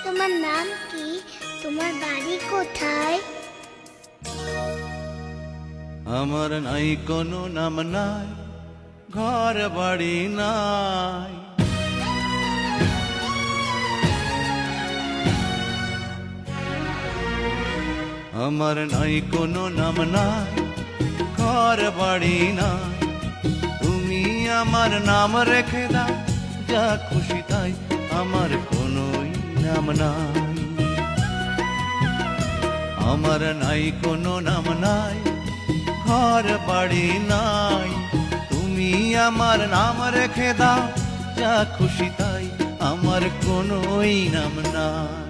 তোমার নাম কি? তোমার বাড়ি কোথায়? আমার নাই কোনো নাম নাই, ঘর বাড়ি নাই। আমার নাই কোনো নাম নাই, ঘর বাড়ি নাই। তুমি আমার নাম রেখে দাও, যা খুশি তাই, আমার কোনোই নাম নাই। আমার নাই কোনো নাম নাই, ঘর বাড়ি নাই। তুমি আমার নাম রেখে দাও, যা খুশি তাই, আমার কোনোই নাম নাই।